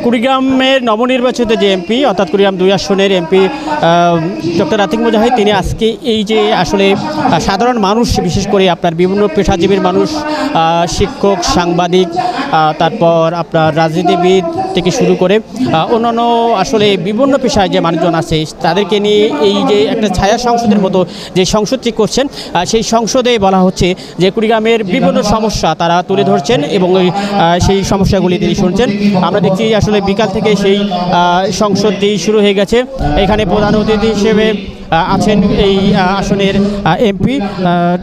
কুড়িগ্রামের নবনির্বাচিত যে এমপি অর্থাৎ কুড়িগ্রাম 2 আসনের এমপি ডক্টর আতিক মুজাহিদ তিনি আজকে এই যে আসলে সাধারণ মানুষ বিশেষ করে আপনার বিভিন্ন পেশাজীবীর মানুষ শিক্ষক সাংবাদিক তারপর আপনার রাজনীতিবিদ থেকে শুরু করে অন্যান্য আসলে বিভিন্ন পেশায় যে মানুষজন আছে তাদেরকে নিয়ে এই যে একটা ছায়া সংসদের মতো যে সংসদটি করছেন সেই সংসদে বলা হচ্ছে যে কুড়িগ্রামের বিভিন্ন সমস্যা তারা তুলে ধরছেন এবং সেই সমস্যাগুলি তিনি শুনছেন। আমরা দেখছি আসলে বিকাল থেকে সেই সংসদটি শুরু হয়ে গেছে। এখানে প্রধান অতিথি হিসেবে আছেন এই আসনের এমপি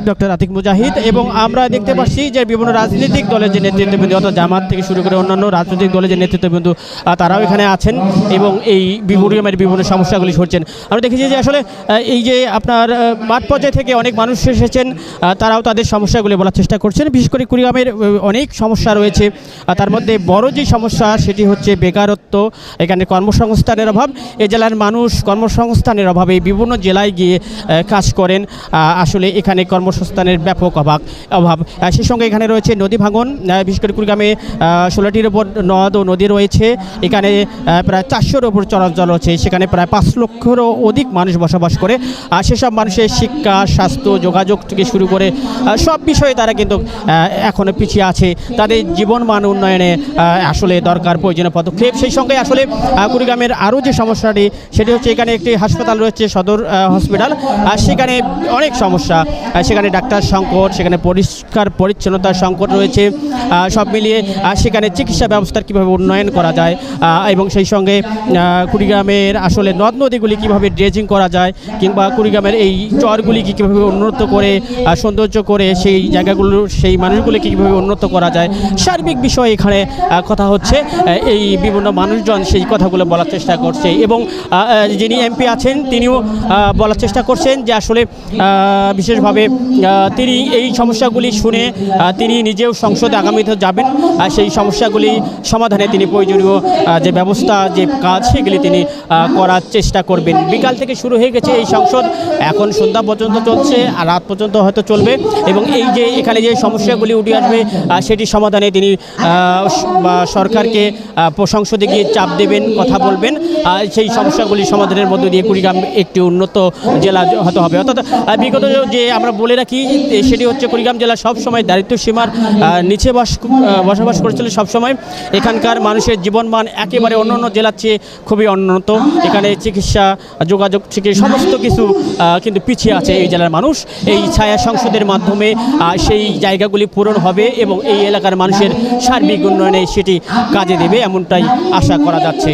ডক্টর আতিক মুজাহিদ এবং আমরা দেখতে পাচ্ছি যে বিভিন্ন রাজনৈতিক দলের যে নেতৃত্ববৃন্দ অর্থাৎ জামাত থেকে শুরু করে অন্যান্য রাজনৈতিক দলের যে নেতৃত্ববৃন্দ তারাও এখানে আছেন এবং এই কুড়িগ্রামের বিভিন্ন সমস্যাগুলি শুনছেন। আমরা দেখেছি যে আসলে এই যে আপনার মাঠ পর্যায় থেকে অনেক মানুষ এসেছেন তারাও তাদের সমস্যাগুলি বলার চেষ্টা করছেন। বিশেষ করে কুড়িগ্রামের অনেক সমস্যা রয়েছে, তার মধ্যে বড় যে সমস্যা সেটি হচ্ছে বেকারত্ব, এখানে কর্মসংস্থানের অভাব। এই জেলার মানুষ কর্মসংস্থানের অভাবে বিভিন্ন জেলায় গিয়ে কাজ করেন, আসলে এখানে কর্মসংস্থানের ব্যাপক অভাব। সেই সঙ্গে এখানে রয়েছে নদী ভাঙন, বিশেষ করে কুড়িগ্রামে 16টির ওপর নদ ও নদী রয়েছে। এখানে প্রায় 400-এর ওপর চরাঞ্চল রয়েছে, সেখানে প্রায় 5 লক্ষেরও অধিক মানুষ বসবাস করে। আর সেসব মানুষের শিক্ষা স্বাস্থ্য যোগাযোগ থেকে শুরু করে সব বিষয়ে তারা কিন্তু এখনও পিছিয়ে আছে। তাদের জীবনমান উন্নয়নে আসলে দরকার প্রয়োজনীয় পদক্ষেপ। সেই সঙ্গে আসলে কুড়িগ্রামের আরও যে সমস্যাটি সেটি হচ্ছে এখানে একটি হাসপাতাল রয়েছে সদর হসপিটাল, আর সেখানে অনেক সমস্যা, সেখানে ডাক্তার সংকট, সেখানে পরিষ্কার পরিচ্ছন্নতার সংকট রয়েছে। সব মিলিয়ে সেখানে চিকিৎসা ব্যবস্থার কীভাবে উন্নয়ন করা যায় এবং সেই সঙ্গে কুড়িগ্রামের আসলে নদ নদীগুলি কীভাবে ড্রেজিং করা যায় কিংবা কুড়িগ্রামের এই চরগুলিকে কীভাবে উন্নত করে সৌন্দর্য করে সেই জায়গাগুলো সেই মানুষগুলিকে কীভাবে উন্নত করা যায় সার্বিক বিষয়ে এখানে কথা হচ্ছে। এই বিভিন্ন মানুষজন সেই কথাগুলো বলার চেষ্টা করছে এবং যিনি এমপি আছেন তিনিও বলার চেষ্টা করছেন যে আসলে বিশেষভাবে তিনি এই সমস্যাগুলি শুনে তিনি নিজেও সংসদে আগামীতে যাবেন, সেই সমস্যাগুলি সমাধানে তিনি প্রয়োজনীয় যে ব্যবস্থা যে কাজ সেগুলি তিনি করার চেষ্টা করবেন। বিকাল থেকে শুরু হয়ে গেছে এই সংসদ, এখন সন্ধ্যা পর্যন্ত চলছে আর রাত পর্যন্ত হয়তো চলবে এবং এই যে এখানে যে সমস্যাগুলি উঠে আসবে সেটি সমাধানে তিনি সরকারকে সংসদে গিয়ে চাপ দেবেন, কথা বলবেন, সেই সমস্যাগুলি সমাধানের মধ্য দিয়ে কুড়িগ্রাম একটি উন্নত জেলা হতে হবে। অর্থাৎ বিগত যে আমরা বলে রাখি সেটি হচ্ছে কুড়িগ্রাম জেলা সবসময় দারিদ্র্য সীমার নিচে বসবাস করেছিল। সবসময় এখানকার মানুষের জীবনমান একেবারে অন্যান্য জেলার চেয়ে খুবই উন্নত। এখানে চিকিৎসা যোগাযোগ থেকে সমস্ত কিছু কিন্তু পিছিয়ে আছে এই জেলার মানুষ। এই ছায়া সংসদের মাধ্যমে সেই জায়গাগুলি পূরণ হবে এবং এই এলাকার মানুষের সার্বিক উন্নয়নে সেটি কাজে দেবে এমনটাই আশা করা যাচ্ছে।